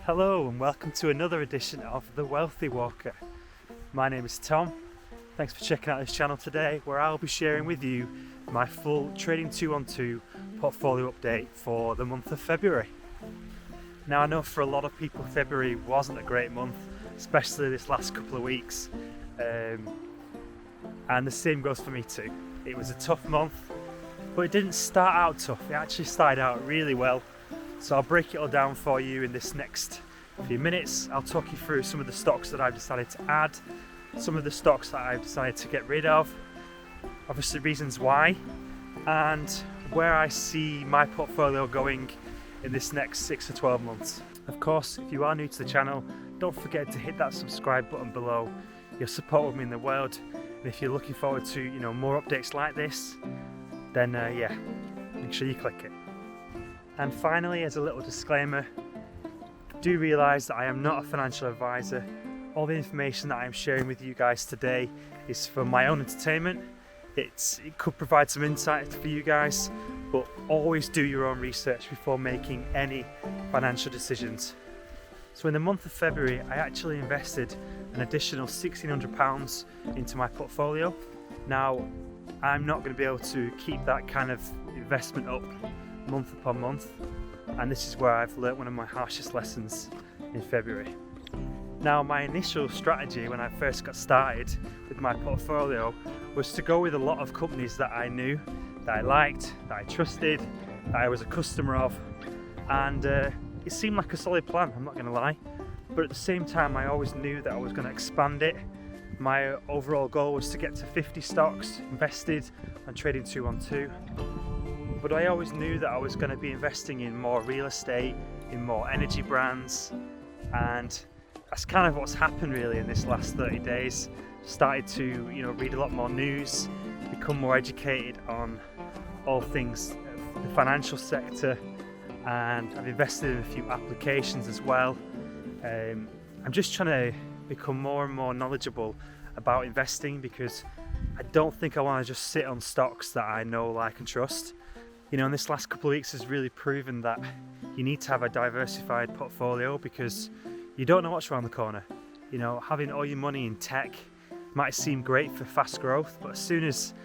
Hello and welcome to another edition of The Wealthy Walker. My name is Tom. Thanks for checking out this channel today, where I'll be sharing with you my full Trading 212 portfolio update for the month of February. Now, I know for a lot of people February wasn't a great month, especially this last couple of weeks, and the same goes for me too. It was a tough month, but it didn't start out tough. It actually started out really well. So I'll break it all down for you in this next few minutes. I'll talk you through some of the stocks that I've decided to add, some of the stocks that I've decided to get rid of, obviously reasons why, and where I see my portfolio going in this next 6 to 12 months. Of course, if you are new to the channel, don't forget to hit that subscribe button below. Your support would mean the world. And if you're looking forward to more updates like this, then make sure you click it. And finally, as a little disclaimer, do realise that I am not a financial advisor. All the information that I am sharing with you guys today is for my own entertainment. It could provide some insight for you guys, but always do your own research before making any financial decisions. So in the month of February, I actually invested an additional £1,600 into my portfolio. Now, I'm not going to be able to keep that kind of investment up month upon month, and this is where I've learnt one of my harshest lessons in February. Now, my initial strategy when I first got started with my portfolio was to go with a lot of companies that I knew, that I liked, that I trusted, that I was a customer of, and it seemed like a solid plan, I'm not going to lie, but at the same time I always knew that I was going to expand it. My overall goal was to get to 50 stocks invested on Trading 212. But I always knew that I was going to be investing in more real estate, in more energy brands, and that's kind of what's happened really in this last 30 days. Started to read a lot more news, become more educated on all things the financial sector, and I've invested in a few applications as well. I'm just trying to become more and more knowledgeable about investing, because I don't think I want to just sit on stocks that I know, like and trust. In this last couple of weeks has really proven that you need to have a diversified portfolio, because you don't know what's around the corner. Having all your money in tech might seem great for fast growth, but as soon as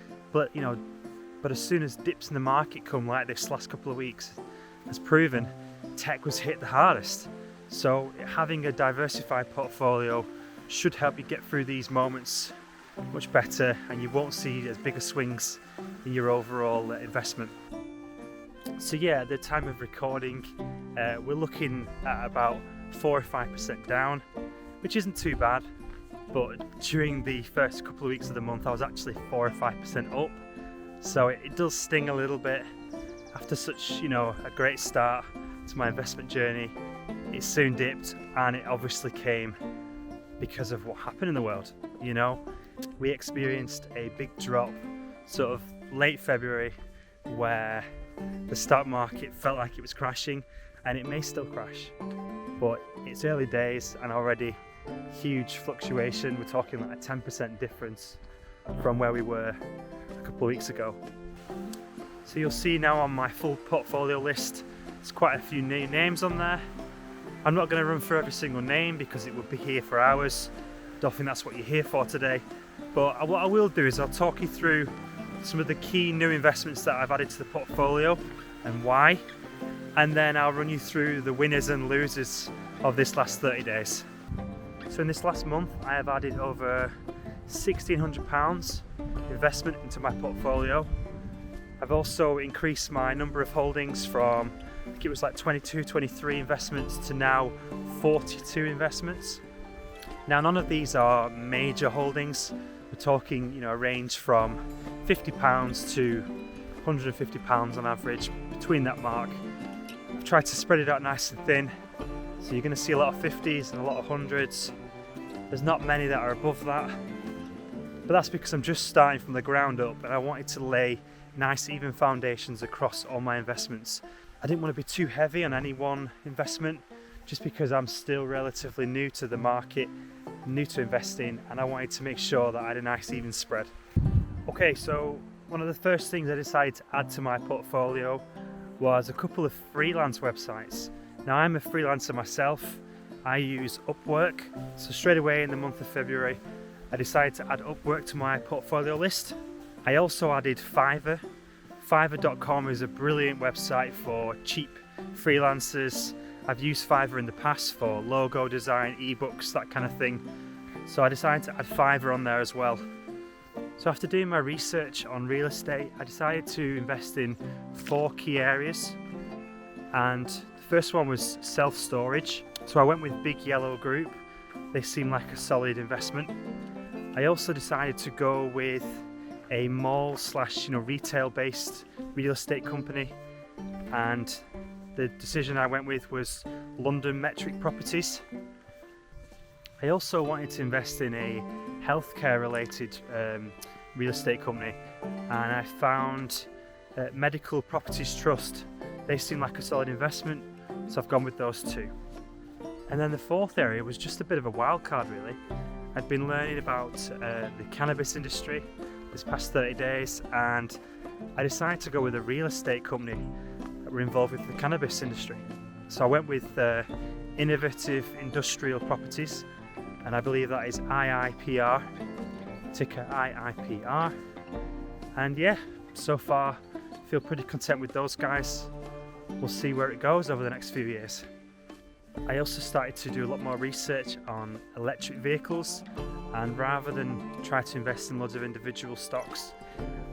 dips in the market come like this last couple of weeks has proven, tech was hit the hardest. So having a diversified portfolio should help you get through these moments much better, and you won't see as big a swings in your overall investment. So yeah, at the time of recording, we're looking at about 4 or 5% down, which isn't too bad. But during the first couple of weeks of the month, I was actually 4 or 5% up. So it does sting a little bit after such, a great start to my investment journey. It soon dipped, and it obviously came because of what happened in the world. We experienced a big drop sort of late February, where the stock market felt like it was crashing, and it may still crash, but it's early days and already huge fluctuation. We're talking like a 10% difference from where we were a couple of weeks ago. So you'll see now on my full portfolio list, there's quite a few new names on there. I'm not going to run through every single name because it would be here for hours. Don't think that's what you're here for today. But what I will do is I'll talk you through some of the key new investments that I've added to the portfolio and why, and then I'll run you through the winners and losers of this last 30 days. So in this last month, I have added over £1,600 investment into my portfolio. I've also increased my number of holdings from, I think it was like 22, 23 investments to now 42 investments. Now, none of these are major holdings. We're talking, a range from £50 to £150 on average, between that mark. I've tried to spread it out nice and thin, so you're going to see a lot of 50s and a lot of 100s. There's not many that are above that, but that's because I'm just starting from the ground up, and I wanted to lay nice even foundations across all my investments. I didn't want to be too heavy on any one investment, just because I'm still relatively new to the market, new to investing, and I wanted to make sure that I had a nice even spread. Okay, so one of the first things I decided to add to my portfolio was a couple of freelance websites. Now I'm a freelancer myself. I use Upwork, so straight away in the month of February I decided to add Upwork to my portfolio list. I also added Fiverr. Fiverr.com is a brilliant website for cheap freelancers. I've used Fiverr in the past for logo design, ebooks, that kind of thing. So I decided to add Fiverr on there as well. So after doing my research on real estate, I decided to invest in 4 key areas. And the first one was self-storage. So I went with Big Yellow Group. They seem like a solid investment. I also decided to go with a mall / retail based real estate company, and the decision I went with was London Metric Properties. I also wanted to invest in a healthcare related real estate company, and I found Medical Properties Trust. They seem like a solid investment, so I've gone with those 2. And then the 4th area was just a bit of a wild card really. I'd been learning about the cannabis industry this past 30 days, and I decided to go with a real estate company that were involved with the cannabis industry. So I went with Innovative Industrial Properties, and I believe that is IIPR, ticker IIPR. And yeah, so far I feel pretty content with those guys. We'll see where it goes over the next few years. I also started to do a lot more research on electric vehicles, and rather than try to invest in loads of individual stocks,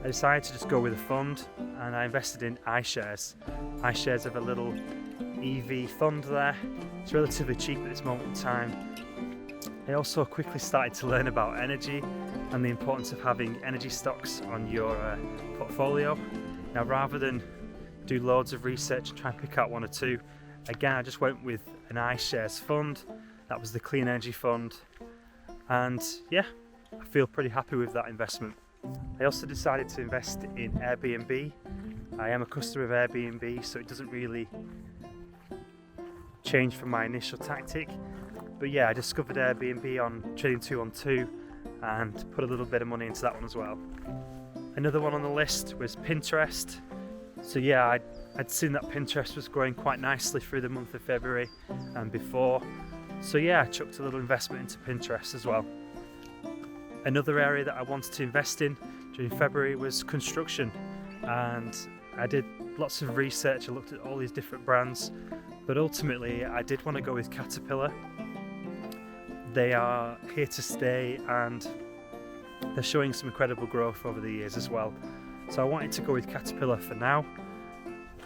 I decided to just go with a fund, and I invested in iShares. iShares have a little EV fund there. It's relatively cheap at this moment in time. I also quickly started to learn about energy and the importance of having energy stocks on your portfolio. Now, rather than do loads of research and try and pick out 1 or 2, again I just went with an iShares fund. That was the Clean Energy Fund, and yeah, I feel pretty happy with that investment. I also decided to invest in Airbnb. I am a customer of Airbnb, so it doesn't really change from my initial tactic. But yeah, I discovered Airbnb on Trading 212 and put a little bit of money into that one as well. Another one on the list was Pinterest. So yeah, I'd seen that Pinterest was growing quite nicely through the month of February and before. So yeah, I chucked a little investment into Pinterest as well. Another area that I wanted to invest in during February was construction, and I did lots of research. I looked at all these different brands, but ultimately I did want to go with Caterpillar. They are here to stay, and they're showing some incredible growth over the years as well. So I wanted to go with Caterpillar for now.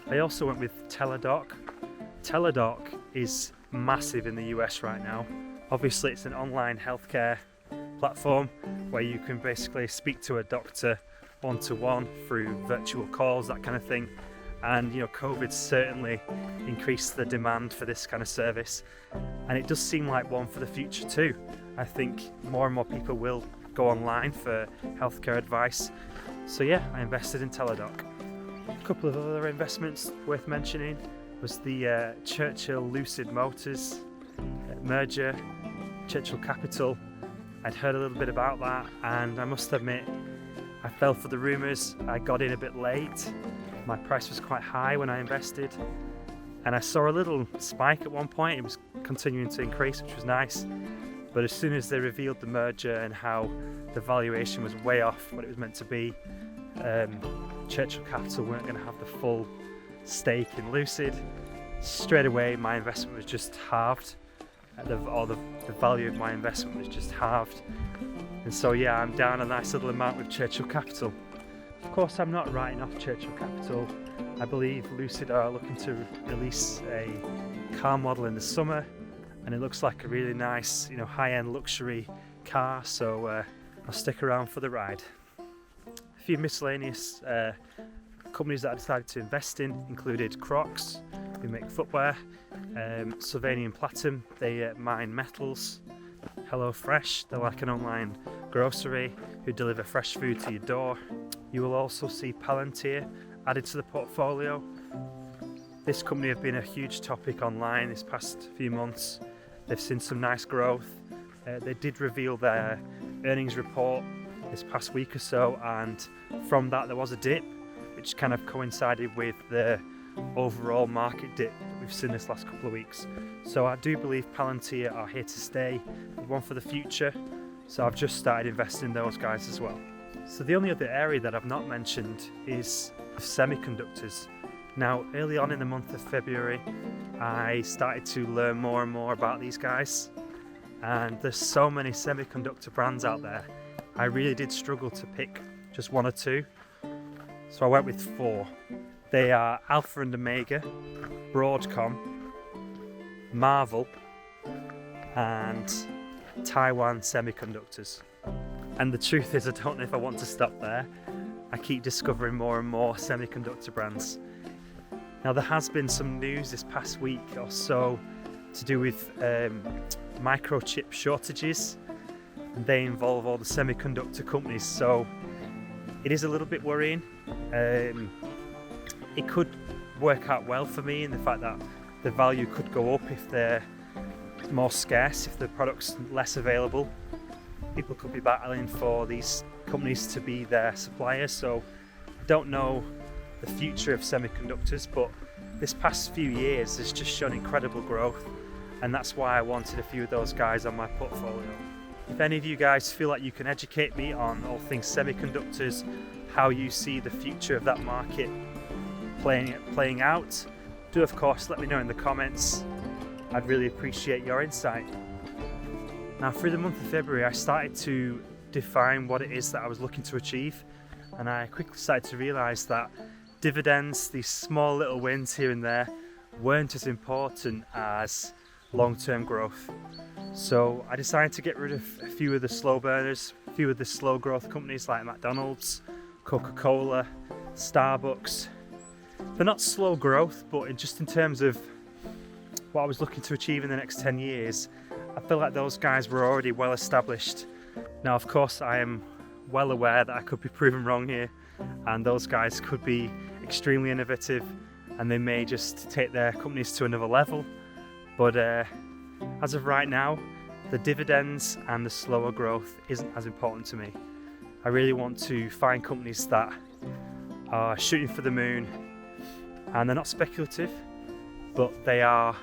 I also went with Teladoc. Teladoc is massive in the US right now. Obviously it's an online healthcare platform where you can basically speak to a doctor one-to-one through virtual calls, that kind of thing. And COVID's certainly increased the demand for this kind of service, and it does seem like one for the future too. I think more and more people will go online for healthcare advice. So yeah, I invested in Teladoc. A couple of other investments worth mentioning was the Churchill Lucid Motors merger, Churchill Capital. I'd heard a little bit about that, and I must admit I fell for the rumours. I got in a bit late. My price was quite high when I invested, and I saw a little spike at one point. It was continuing to increase, which was nice, but as soon as they revealed the merger and how the valuation was way off what it was meant to be, Churchill Capital weren't going to have the full stake in Lucid. Straight away my investment was just halved, the value of my investment was just halved, and so yeah, I'm down a nice little amount with Churchill Capital. Of course, I'm not writing off Churchill Capital. I believe Lucid are looking to release a car model in the summer, and it looks like a really nice, high-end luxury car, so I'll stick around for the ride. A few miscellaneous companies that I decided to invest in included Crocs, who make footwear, Sylvanian Platinum, they mine metals, HelloFresh, they're like an online grocery who deliver fresh food to your door. You will also see Palantir added to the portfolio. This company have been a huge topic online this past few months. They've seen some nice growth. They did reveal their earnings report this past week or so, and from that there was a dip, which kind of coincided with the overall market dip that we've seen this last couple of weeks. So I do believe Palantir are here to stay, one for the future. So I've just started investing in those guys as well. So the only other area that I've not mentioned is semiconductors. Now, early on in the month of February, I started to learn more and more about these guys. And there's so many semiconductor brands out there. I really did struggle to pick just one or two. So I went with 4. They are Alpha and Omega, Broadcom, Marvel, and Taiwan Semiconductors. And the truth is, I don't know if I want to stop there. I keep discovering more and more semiconductor brands. Now, there has been some news this past week or so to do with microchip shortages, and they involve all the semiconductor companies, so it is a little bit worrying. It could work out well for me in the fact that the value could go up if they're more scarce, if the product's less available. People could be battling for these companies to be their suppliers, so I don't know the future of semiconductors, but this past few years has just shown incredible growth, and that's why I wanted a few of those guys on my portfolio. If any of you guys feel like you can educate me on all things semiconductors, how you see the future of that market playing out, do of course let me know in the comments. I'd really appreciate your insight. Now, through the month of February, I started to define what it is that I was looking to achieve, and I quickly started to realise that dividends, these small little wins here and there, weren't as important as long-term growth. So I decided to get rid of a few of the slow burners, a few of the slow growth companies like McDonald's, Coca-Cola, Starbucks. They're not slow growth, but just in terms of what I was looking to achieve in the next 10 years, I feel like those guys were already well established. Now, of course, I am well aware that I could be proven wrong here, and those guys could be extremely innovative, and they may just take their companies to another level. But as of right now, the dividends and the slower growth isn't as important to me. I really want to find companies that are shooting for the moon, and they're not speculative, but they are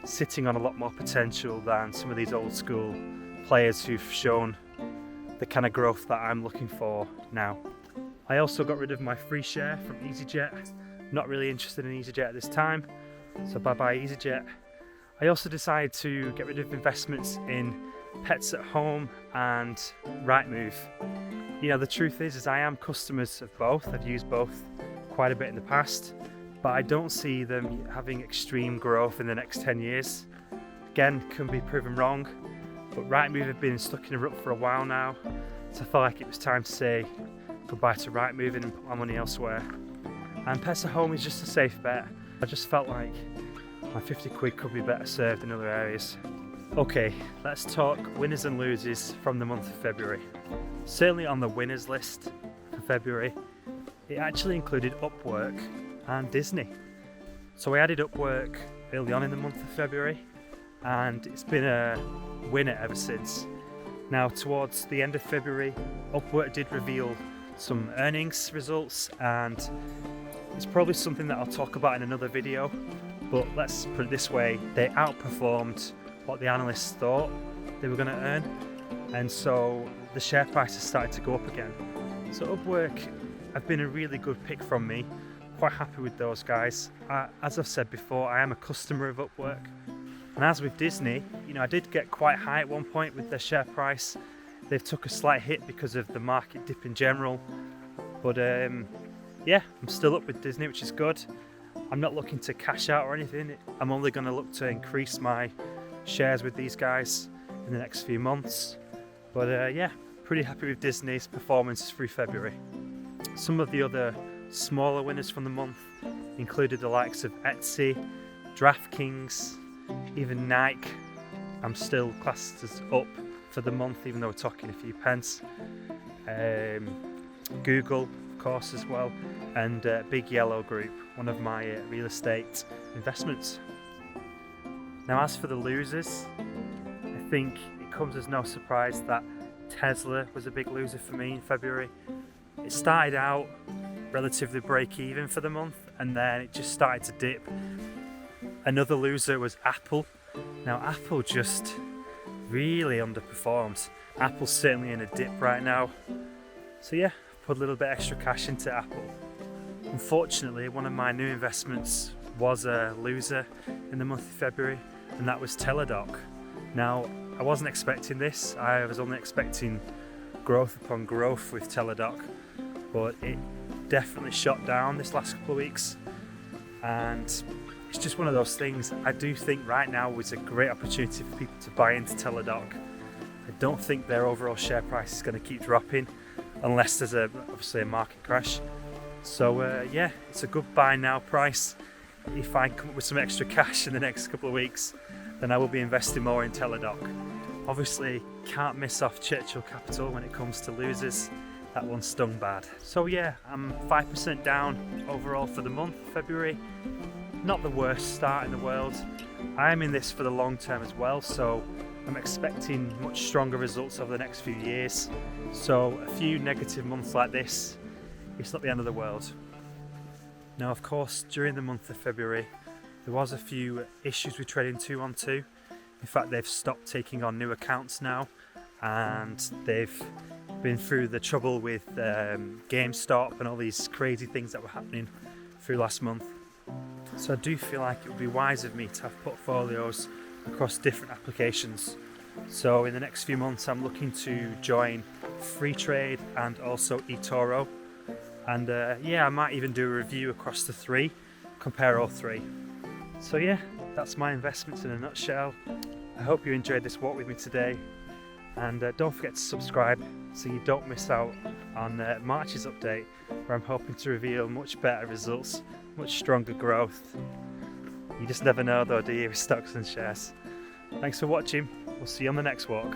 sitting on a lot more potential than some of these old school players who've shown the kind of growth that I'm looking for now. I also got rid of my free share from EasyJet. Not really interested in EasyJet at this time, so bye bye EasyJet. I also decided to get rid of investments in Pets at Home and Rightmove. You know, the truth is I am customers of both. I've used both quite a bit in the past, but I don't see them having extreme growth in the next 10 years. Again, can be proven wrong, but Rightmove have been stuck in a rut for a while now, so I felt like it was time to say goodbye to Rightmove and put my money elsewhere. And Pets at Home is just a safe bet. I just felt like my 50 quid could be better served in other areas. Okay, let's talk winners and losers from the month of February. Certainly on the winners list for February, it actually included Upwork and Disney. So I added Upwork early on in the month of February, and it's been a winner ever since. Now, towards the end of February, Upwork did reveal some earnings results, and it's probably something that I'll talk about in another video, but let's put it this way, they outperformed what the analysts thought they were going to earn, and so the share price has started to go up again. So Upwork have been a really good pick from me. Quite happy with those guys. As I've said before, I am a customer of Upwork, and as with Disney, you know, I did get quite high at one point with their share price. They've took a slight hit because of the market dip in general, but yeah, I'm still up with Disney, which is good. I'm not looking to cash out or anything. I'm only going to look to increase my shares with these guys in the next few months. But yeah, pretty happy with Disney's performance through February. Some of the other smaller winners from the month included the likes of Etsy, DraftKings, even Nike. I'm still classed as up for the month, even though we're talking a few pence. Google, of course, as well, and Big Yellow Group, one of my real estate investments. Now, as for the losers, I think it comes as no surprise that Tesla was a big loser for me in February. It started out relatively break even for the month, and then it just started to dip. Another loser was Apple. Now Apple just really underperformed. Apple's certainly in a dip right now. So yeah, put a little bit extra cash into Apple. Unfortunately, one of my new investments was a loser in the month of February, and that was Teladoc. Now, I wasn't expecting this. I was only expecting growth upon growth with Teladoc, but it definitely shot down this last couple of weeks, and it's just one of those things. I do think right now is a great opportunity for people to buy into Teladoc. I don't think their overall share price is going to keep dropping unless there's obviously a market crash. So yeah, it's a good buy now price. If I come up with some extra cash in the next couple of weeks, then I will be investing more in Teladoc. Obviously, can't miss off Churchill Capital when it comes to losers. That one stung bad. So yeah, I'm 5% down overall for the month, February. Not the worst start in the world. I am in this for the long term as well, so I'm expecting much stronger results over the next few years. So a few negative months like this, it's not the end of the world. Now, of course, during the month of February, there was a few issues with trading 2-on-2. In fact, they've stopped taking on new accounts now, and they've been through the trouble with GameStop and all these crazy things that were happening through last month. So I do feel like it would be wise of me to have portfolios across different applications. So in the next few months, I'm looking to join Freetrade and also eToro. And yeah, I might even do a review across the three, compare all three. So yeah, that's my investments in a nutshell. I hope you enjoyed this walk with me today. And don't forget to subscribe so you don't miss out on March's update, where I'm hoping to reveal much better results, much stronger growth. You just never know though, do you, with stocks and shares. Thanks for watching. We'll see you on the next walk.